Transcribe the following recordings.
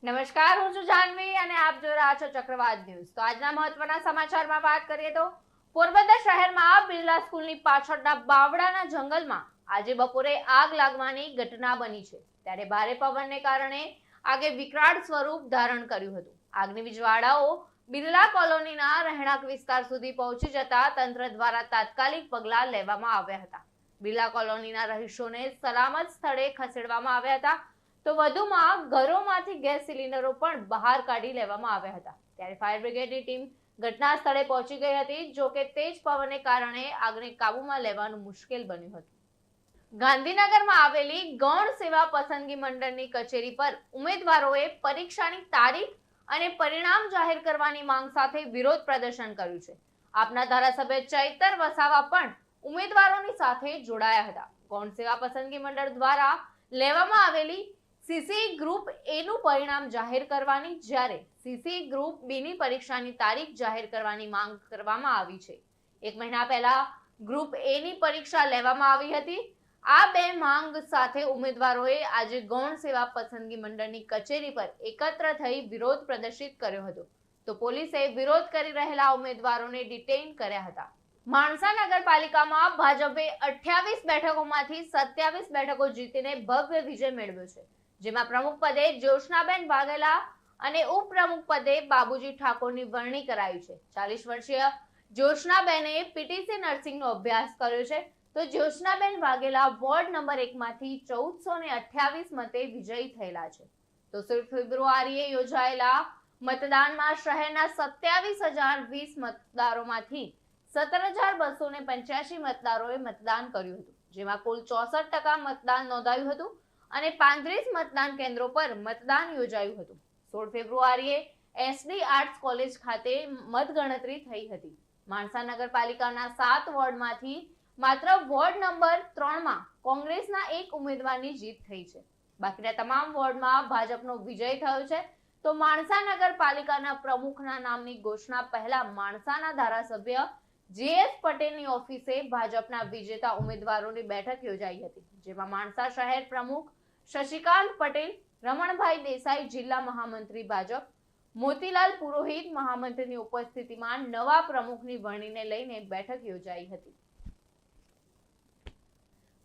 નમસ્કાર, હું છું જાનવી અને આપ જોઈ રહ્યા છો ચક્રવાત ન્યૂઝ। તો આજના મહત્વના સમાચારમાં વાત કરીએ તો પોરબંદર શહેરમાં બિરલા સ્કૂલની પાછળના બાવળાના જંગલમાં આજે બપોરે આગ લાગવાની ઘટના બની છે। ત્યારે ભારે પવનને કારણે આગે વિકરાળ સ્વરૂપ ધારણ કર્યું હતું। આગની જ્વાળાઓ બિરલા કોલોનીના રહેણાંક વિસ્તાર સુધી પહોંચી જતા તંત્ર દ્વારા તાત્કાલિક પગલાં લેવામાં આવ્યા હતા। બિરલા કોલોનીના રહીશોને સલામત સ્થળે ખસેડવામાં આવ્યા હતા। તો વધુમાં ઘરોમાંથી ગેસ સિલિન્ડરો પણ બહાર કાઢી લેવામાં આવ્યા હતા। ત્યારે ફાયર બ્રિગેડની ટીમ ઘટના સ્થળે પહોંચી ગઈ હતી। જો કે તેજ પવનને કારણે આગને કાબૂમાં લેવાનું મુશ્કેલ બન્યું હતું। ગાંધીનગરમાં આવેલી ગૌણ સેવા પસંદગી મંડળની કચેરી પર ઉમેદવારોએ પરીક્ષાની તારીખ અને પરિણામ જાહેર કરવાની માંગ સાથે વિરોધ પ્રદર્શન કર્યું છે। આપના ધારાસભ્ય ચૈતર વસાવા પણ ઉમેદવારોની સાથે જોડાયા હતા। ગૌણ સેવા પસંદગી મંડળ દ્વારા લેવામાં આવેલી સીસી ગ્રુપ એ નું પરિણામ જાહેર કરવાની જ્યારે સીસી ગ્રુપ બી ની પરીક્ષાની તારીખ જાહેર કરવાની માંગ કરવામાં આવી છે। એક મહિના પહેલા ગ્રુપ એ ની પરીક્ષા લેવામાં આવી હતી। આ બે માંગ સાથે ઉમેદવારોએ આજે ગૌણ સેવા પસંદગી મંડળની કચેરી પર એકત્ર થઈ વિરોધ પ્રદર્શિત કર્યો હતો। તો પોલીસે વિરોધ કરી રહેલા ઉમેદવારોને ડિટેઇન કર્યા હતા। માણસા નગરપાલિકામાં ભાજપે 28 બેઠકોમાંથી 27 બેઠકો જીતીને ભવ્ય વિજય મેળવ્યો છે। જેમાં પ્રમુખ પદે જ્યોત્સનાબેન વાઘેલા અને ઉપપ્રમુખ પદે બાબુજી ઠાકોરની વરણી કરાઈ છે। 40 વર્ષીય જ્યોત્સનાબેને પીટીસી નર્સિંગનો અભ્યાસ કર્યો છે। તો જ્યોત્સનાબેન વાઘેલા વોર્ડ નંબર 1 માંથી 1428 મતે વિજયી થયેલા છે। તો 16 ફેબ્રુઆરીએ યોજાયેલા મતદાનમાં શહેરના 27,020 મતદારોમાંથી 17,285 મતદારોએ મતદાન કર્યું હતું। જેમાં કુલ 64% મતદાન નોંધાયું હતું અને 35 મતદાન કેન્દ્રો પર મતદાન યોજાયું હતું। 16 ફેબ્રુઆરીએ એસડી આર્ટ્સ કોલેજ ખાતે મતગણતરી થઈ હતી। માણસા નગરપાલિકાના 7 વોર્ડમાંથી માત્ર વોર્ડ નંબર 3 માં કોંગ્રેસના એક ઉમેદવારની જીત થઈ છે। બાકીના તમામ વોર્ડમાં ભાજપનો વિજય થયો છે। તો માણસા નગરપાલિકાના પ્રમુખના નામની ઘોષણા પહેલા માણસાના ધારાસભ્ય જેએસ પટેલની ઓફિસે ભાજપના વિજેતા ઉમેદવારોની બેઠક યોજાઈ હતી। જેમાં માણસા શહેર પ્રમુખ શશિકાંત પટેલ, રમણભાઈ દેસાઈ જિલ્લા મહામંત્રી ભાજપ, મોતીલાલ પુરોહિત મહામંત્રીની ઉપસ્થિતિમાં નવા પ્રમુખની વરણીને લઈને બેઠક યોજાઈ હતી।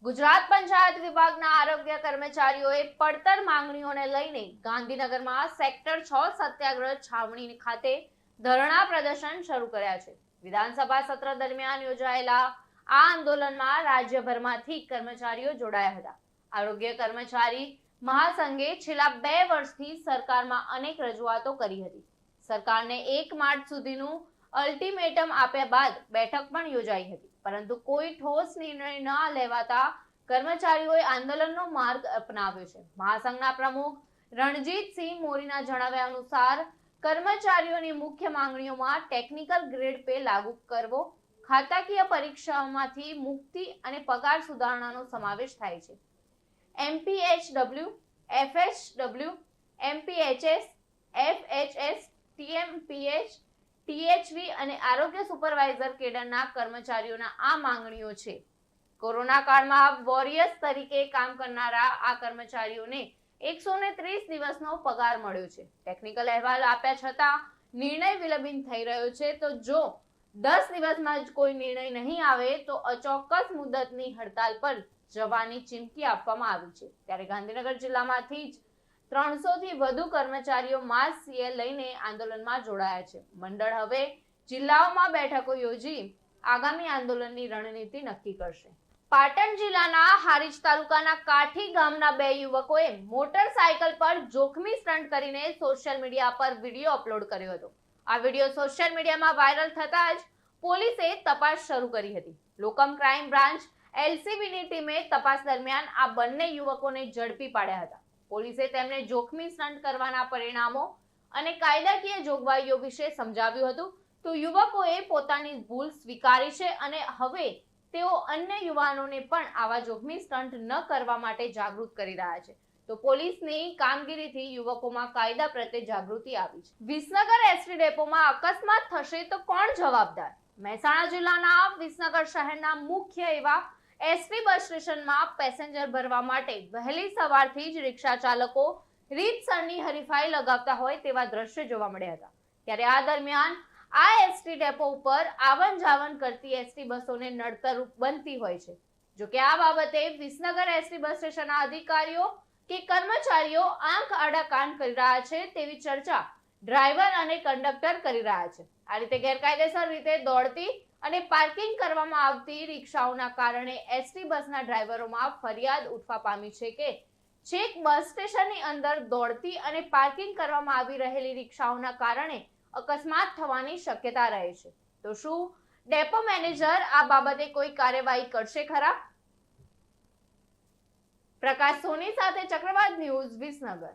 ગુજરાત પંચાયત વિભાગના આરોગ્ય કર્મચારીઓએ પડતર માંગણીઓને લઈને ગાંધીનગરમાં સેક્ટર 6 સત્યાગ્રહ છાવણી ખાતે ધરણા પ્રદર્શન શરૂ કર્યા છે। વિધાનસભા સત્ર દરમિયાન યોજાયેલા આ આંદોલનમાં રાજ્યભરમાંથી કર્મચારીઓ જોડાયા હતા। આરોગ્ય કર્મચારી મહાસંઘે છેલ્લા 2 વર્ષથી સરકારમાં અનેક રજૂઆતો કરી હતી। સરકારને 1 માર્ચ સુધીનું અલ્ટિમેટમ આપ્યા બાદ બેઠક પણ યોજાઈ હતી, પરંતુ કોઈ ઠોસ નિર્ણય ન લેવાતા કર્મચારીઓએ આંદોલનનો માર્ગ અપનાવ્યો છે। મહાસંઘના પ્રમુખ રણજીતસિંહ મોરીના જણાવ્યા અનુસાર કર્મચારીઓની મુખ્ય માંગણીઓમાં ટેકનિકલ ગ્રેડ પે લાગુ કરવો, ખાતાકીય પરીક્ષાઓમાંથી મુક્તિ અને પગાર સુધારણાનો સમાવેશ થાય છે। એમપીએચડબલ્યુ, એફએચડબલ્યુ, એમપીએચએસ, એફએચએસ, ટીએમપીએચ, ટીએચવી અને આરોગ્ય સુપરવાઇઝર કેડરના કર્મચારીઓના આ માંગણીઓ છે। કોરોના કાળમાં વોરિયર્સ તરીકે કામ કરનારા આ કર્મચારીઓને 130 દિવસનો પગાર મળ્યો છે। ટેકનિકલ અહેવાલ આપ્યા છતાં નિર્ણય વિલંબિત થઈ રહ્યો છે। તો જો 10 દિવસમાં જ કોઈ નિર્ણય નહીં આવે તો અચોક્કસ મુદતની હડતાલ પર જવાની ચીમકી આપવામાં આવી છે। ત્યારે ગાંધીનગર જિલ્લામાંથી જ 300 થી વધુ કર્મચારીઓ માસ સીએલ લઈને આંદોલનમાં જોડાયા છે। મંડળ હવે જિલ્લાઓમાં બેઠકો યોજી આગામી આંદોલનની રણનીતિ નક્કી કરશે। પાટણ જિલ્લાના હારીજ તાલુકાના કાઠી ગામના 2 યુવકોએ મોટરસાયકલ પર જોખમી સ્ટન્ટ કરીને સોશિયલ મીડિયા પર વિડીયો અપલોડ કર્યો હતો। આ વિડીયો સોશિયલ મીડિયામાં વાયરલ થતા જ પોલીસે તપાસ શરૂ કરી હતી। લોકમ ક્રાઇમ બ્રાન્ચ એલસીબીની ટીમે તપાસ દરમિયાન આ બંને યુવકોને ઝડપી પાડ્યા હતા। પોલીસે તેમને જોખમી સ્ટન્ટ કરવાના પરિણામો અને કાયદાકીય જોગવાઈઓ વિશે સમજાવ્યું હતું। તો યુવકોએ પોતાની ભૂલ સ્વીકારી છે અને હવે તેઓ અન્ય યુવાનોને પણ આવા જોખમી સ્ટન્ટ ન કરવા માટે જાગૃત કરી રહ્યા છે। તો પોલીસની કામગીરીથી યુવકોમાં કાયદા પ્રત્યે જાગૃતિ આવી છે। વિસનગર એસટી ડેપોમાં અકસ્માત થશે તો કોણ જવાબદાર? મહેસાણા જિલ્લાના વિસનગર શહેરના મુખ્ય એવા એસટી બસ સ્ટેશનમાં પેસેન્જર ભરવા માટે વહેલી સવારથી જ રિક્ષા ચાલકો રીતસરની હરીફાઈ લગાવતા હોય તેવા દ્રશ્યો જોવા મળ્યા હતા। ત્યારે આ દરમિયાન આ એસટી ડેપો ઉપર આવન જાવન કરતી એસટી બસોને નડતરરૂપ બનતી હોય છે। જો કે આ બાબતે વિસનગર એસટી બસ સ્ટેશનના અધિકારીઓ કે કર્મચારીઓ આંખ આડા કાન કરી રહ્યા છે તેવી ચર્ચા ડ્રાઈવર અને કંડક્ટર કરી રહ્યા છે। આ રીતે ગેરકાયદેસર રીતે દોડતી અને પાર્કિંગ કરવામાં આવતી રિક્ષાઓના કારણે એસટી બસના ડ્રાઈવરોમાં ફરિયાદ ઉઠવા પામી છે કે છેક બસ સ્ટેશનની અંદર દોડતી અને પાર્કિંગ કરવામાં આવી રહેલી રિક્ષાઓના કારણે અકસ્માત થવાની શક્યતા રહે છે। તો શું ડેપો મેનેજર આ બાબતે કોઈ કાર્યવાહી કરશે ખરા? પ્રકાશ સોની સાથે ચક્રવાત ન્યૂઝ, વિસનગર।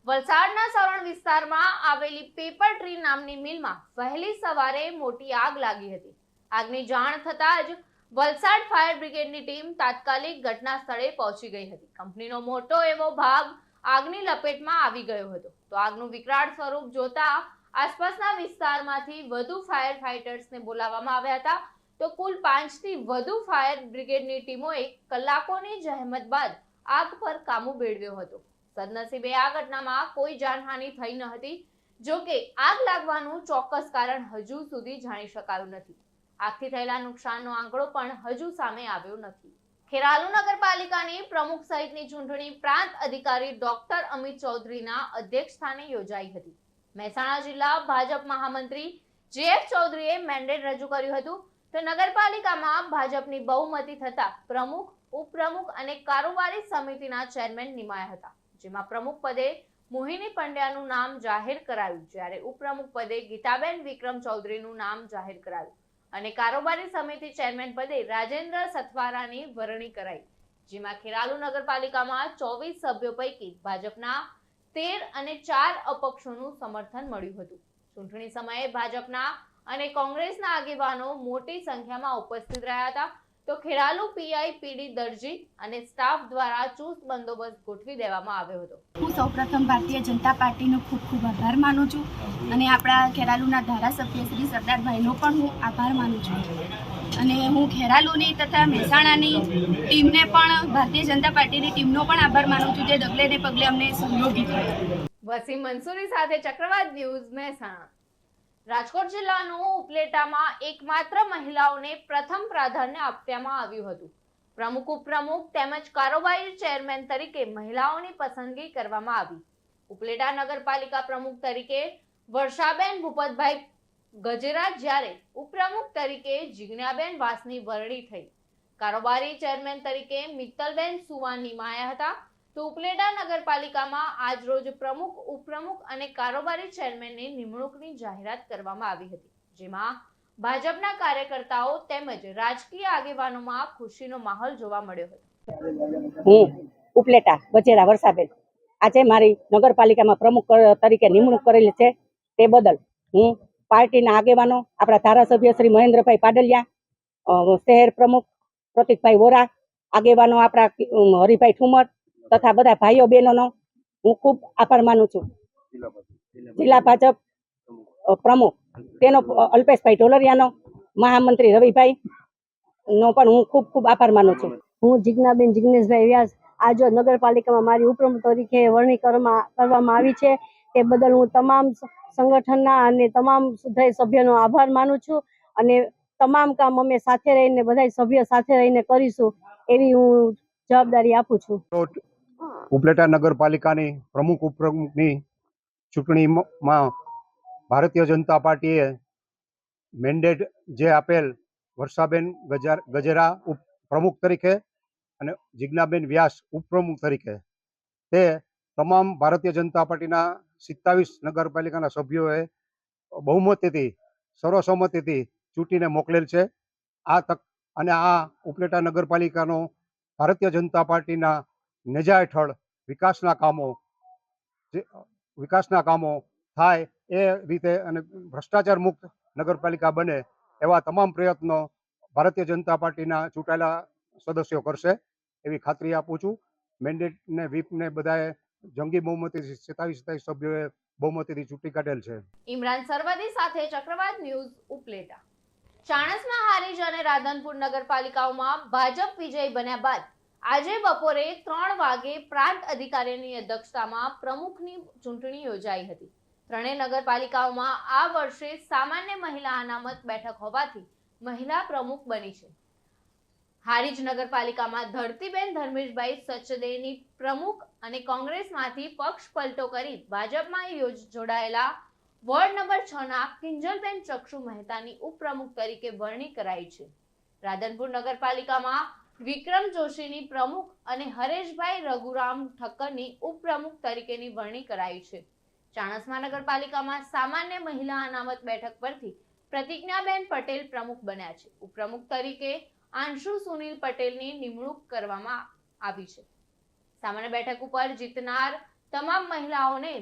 વલસાડના સરણ વિસ્તારમાં આવેલી પેપર ટ્રી નામની મિલમાં વહેલી સવારે મોટી આગ લાગી હતી। આગની જાણ થતાં જ વલસાડ ફાયર બ્રિગેડની ટીમ તાત્કાલિક ઘટના સ્થળે પહોંચી ગઈ હતી। કંપનીનો મોટો એવો ભાગ આગની લપેટમાં આવી ગયો હતો। તો આગનું વિકરાળ સ્વરૂપ જોતા આસપાસના વિસ્તારમાંથી વધુ ફાયર ફાઇટર્સને બોલાવવામાં આવ્યા હતા। તો કુલ 5 થી વધુ ફાયર બ્રિગેડની ટીમોએ કલાકોની જહેમત બાદ આગ પર કાબુ મેળવ્યો હતો। સદનસીબે આ ઘટનામાં કોઈ જાનહાનિ થઈ ન હતી। જો કે આગ લાગવાનું ચોક્કસ કારણ હજુ સુધી જાણી શકાયું નથી। આગથી થયેલા નુકસાનનો આંકડો પણ હજુ સામે આવ્યો નથી। ખેરાલુ નગરપાલિકાની પ્રમુખ સહિતની ચૂંટણી પ્રાંત અધિકારી ડોક્ટર અમિત ચૌધરીના અધ્યક્ષસ્થાને યોજાઈ હતી। મહેસાણા જિલ્લા ભાજપ મહામંત્રી જેએફ ચૌધરીએ મેન્ડેટ રજૂ કર્યું હતું। તો નગરપાલિકામાં ભાજપની બહુમતી થતા પ્રમુખ, ઉપપ્રમુખ અને કારોબારી સમિતિના ચેરમેન નિમાયા હતા। જેમાં પ્રમુખ પદે મોહિની પંડ્યાનું નામ જાહેર કરાયું, જ્યારે ઉપપ્રમુખ પદે ગીતાબેન વિક્રમ ચૌધરીનું નામ જાહેર કરાયું અને કારોબારી સમિતિ ચેરમેન પદે રાજેન્દ્ર સથવારાની વરણી કરાઈ। જેમાં ખેરાલુ નગરપાલિકામાં 24 સભ્યો પૈકી ભાજપના 13 અને 4 અપક્ષોનું સમર્થન મળ્યું હતું। ચૂંટણી સમયે ભાજપના અને કોંગ્રેસના આગેવાનો મોટી સંખ્યામાં ઉપસ્થિત રહ્યા હતા। તો ખેરાલુ પીઆઈ પીડી દરજી અને સ્ટાફ દ્વારા ચુસ્ત બંદોબસ્ત ગોઠવી દેવામાં આવ્યો હતો। હું સૌપ્રથમ ભારતીય જનતા પાર્ટીનો ખૂબ ખૂબ આભાર માનું છું અને આપણા ખેરાલુના ધારાસભ્ય શ્રી સરદારભાઈનો પણ હું આભાર માનું છું અને હું ખેરાલુની તથા મહેસાણાની ટીમને પણ ભારતીય જનતા પાર્ટીની ટીમનો પણ આભાર માનું છું, જે ડગલે ને પગલે અમને સહયોગી થયો। વસીમ મંસૂરી સાથે ચક્રવાત ન્યૂઝ, મહેસાણા। રાજકોટ જિલ્લાનું ઉપલેટામાં એકમાત્ર મહિલાઓને પ્રથમ પ્રાધાન્ય આપવામાં આવ્યું હતું। પ્રમુખ, ઉપપ્રમુખ તેમજ કારોબારી ચેરમેન તરીકે મહિલાઓની પસંદગી કરવામાં આવી। ઉપલેટા નગરપાલિકા પ્રમુખ તરીકે વર્ષાબેન ભૂપતભાઈ ગજેરા, જ્યારે ઉપપ્રમુખ તરીકે જિજ્ઞાબેન વાસની વરણી થઈ। કારોબારી ચેરમેન તરીકે મિત્તલબેન સુવાન નિમાયા હતા। તો ઉપલેટા નગરપાલિકામાં આજ રોજ પ્રમુખ, ઉપપ્રમુખ અને કારોબારી ચેરમેનની નિમણૂકની જાહેરાત કરવામાં આવી હતી। જેમાં ભાજપના કાર્યકર્તાઓ તેમજ રાજકીય આગેવાનોમાં ખુશીનો માહોલ જોવા મળ્યો હતો। હું ઉપલેટા ગજેરા વર્ષાબેન આજે મારી નગરપાલિકામાં પ્રમુખ તરીકે નિમણૂક કરેલી છે, તે બદલ હું પાર્ટીના આગેવાનો, આપણા ધારાસભ્ય શ્રી મહેન્દ્રભાઈ પાડલિયા, શહેર પ્રમુખ પ્રતિકભાઈ વોરા, આગેવાનો આપણા હરિભાઈ ઠુમર તથા બધા ભાઈઓ બહેનોનો હું ખૂબ આભાર માનું છું। જિલ્લા ભાજપ પ્રમુખ તેનો અલ્પેશભાઈ ઢોલરિયાનો, મહામંત્રી રવિભાઈ નો પણ હું ખૂબ ખૂબ આભાર માનું છું। હું જિજ્ઞાબેન જિગ્નેશભાઈ વ્યાસ આજ નગરપાલિકામાં મારી ઉપપ્રમુખ તરીકે વરણી કરવામાં આવી છે, તે બદલ હું તમામ સંગઠનના અને તમામ સભ્યોનો આભાર માનું છું અને તમામ કામ અમે સાથે રહીને બધા સભ્યો સાથે રહીને કરીશું એવી હું જવાબદારી આપું છું। ઉપલેટા નગરપાલિકાની પ્રમુખ, ઉપપ્રમુખની ચૂંટણીમાં ભારતીય જનતા પાર્ટીએ મેન્ડેટ જે આપેલ વર્ષાબેન ગજેરા પ્રમુખ તરીકે અને જિજ્ઞાબેન વ્યાસ ઉપપ્રમુખ તરીકે, તે તમામ ભારતીય જનતા પાર્ટીના 27 નગરપાલિકાના સભ્યોએ બહુમતીથી, સર્વસંમતિથી ચૂંટીને મોકલેલ છે। આ તક અને આ ઉપલેટા નગરપાલિકાનો ભારતીય જનતા પાર્ટીના નેજા હેઠળ વિકાસના કામો થાય એ રીતે અને ભ્રષ્ટાચાર મુક્ત નગરપાલિકા બને એવા તમામ પ્રયત્નો ભારતીય જનતા પાર્ટીના ચૂંટાયેલા સદસ્યો કરશે એવી ખાતરી આપું છું। મેન્ડેટને વ્હીપને બધાએ જંગી બહુમતીથી 27 સભ્યોએ બહુમતીથી ચૂંટી કાઢેલ છે। ઇમરાન સરવદી સાથે ચક્રવાત ન્યૂઝ, ઉપલેટા। ચાણસ્મા, હારીજ અને રાધનપુર નગરપાલિકાઓમાં ભાજપ વિજય બન્યા બાદ આજે બપોરે 3 વાગે પ્રાંત અધિકારીની અધ્યક્ષતામાં પ્રમુખની ચૂંટણી યોજાઈ હતી. ત્રણેય નગરપાલિકાઓમાં આ વર્ષે સામાન્ય મહિલા અનામત બેઠક હોવાથી મહિલા પ્રમુખ બની છે. હારીજ નગરપાલિકામાં ધરતીબેન ધર્મેશભાઈ સચદેની પ્રમુખ અને કોંગ્રેસમાંથી પક્ષ પલટો કરી ભાજપમાં જોડાયેલા વોર્ડ નંબર 6 ના કિંજલબેન ચક્ષુ મહેતાની ઉપપ્રમુખ તરીકે વરણી કરાઈ છે. રાધનપુર નગરપાલિકામાં વિક્રમ જોશીની પ્રમુખ અને હરેશભાઈ રઘુરામ ઠક્કરની ઉપપ્રમુખ તરીકેની વરણી કરાઈ છે. ચાણસ્મા નગરપાલિકામાં સામાન્ય મહિલા અનામત બેઠક પરથી પ્રતિજ્ઞાબેન પટેલ પ્રમુખ બન્યા છે. ઉપપ્રમુખ તરીકે આંશુ સુનિલ પટેલની નિમણૂક કરવામાં આવી છે. સામાન્ય બેઠક ઉપર જીતનાર તમામ મહિલાઓને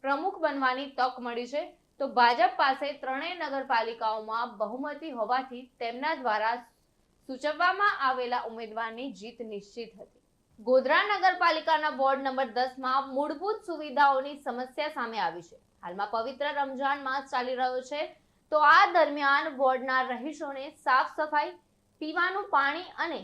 પ્રમુખ બનવાની તક મળી છે. તો ભાજપ પાસે ત્રણેય નગરપાલિકાઓમાં બહુમતી હોવાથી તેમના દ્વારા સૂચવવામાં આવેલા ઉમેદવારની જીત નિશ્ચિત હતી. ગોધરા નગરપાલિકાના વોર્ડ નંબર 10 માં મૂળભૂત સુવિધાઓની સમસ્યા સામે આવી છે. હાલમાં પવિત્ર રમઝાન માસ ચાલી રહ્યો છે, તો આ દરમિયાન વોર્ડના રહીશોને સાફ સફાઈ, પીવાનું પાણી અને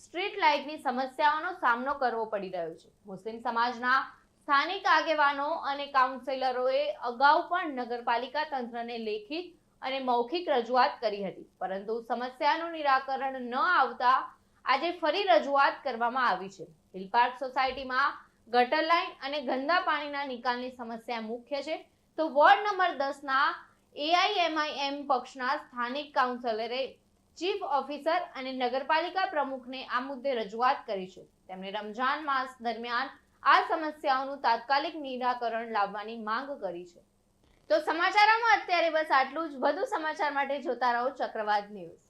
સ્ટ્રીટ લાઇટની સમસ્યાઓનો સામનો કરવો પડી રહ્યો છે. મુસ્લિમ સમાજના સ્થાનિક આગેવાનો અને કાઉન્સિલરોએ અગાઉ પણ નગરપાલિકા તંત્રને લેખિત અને મૌખિક રજૂઆત કરી હતી, પરંતુ સમસ્યાનું નિરાકરણ ન આવતા આજે ફરી રજૂઆત કરવામાં આવી છે. હિલ પાર્ક સોસાયટીમાં ગટર લાઇન અને ગંદા પાણીના નિકાલની સમસ્યા મુખ્ય છે. તો વોર્ડ નંબર 10 ના AIMIM પક્ષના સ્થાનિક કાઉન્સિલરે ચીફ ઓફિસર અને નગરપાલિકા પ્રમુખને આ મુદ્દે રજૂઆત કરી છે. તેમણે રમઝાન માસ દરમિયાન આ સમસ્યાઓનું તાત્કાલિક નિરાકરણ લાવવાની માંગ કરી છે. તો સમાચારોમાં અત્યારે બસ આટલું જ. વધુ સમાચાર માટે જોતા રહો ચક્રવાત ન્યૂઝ.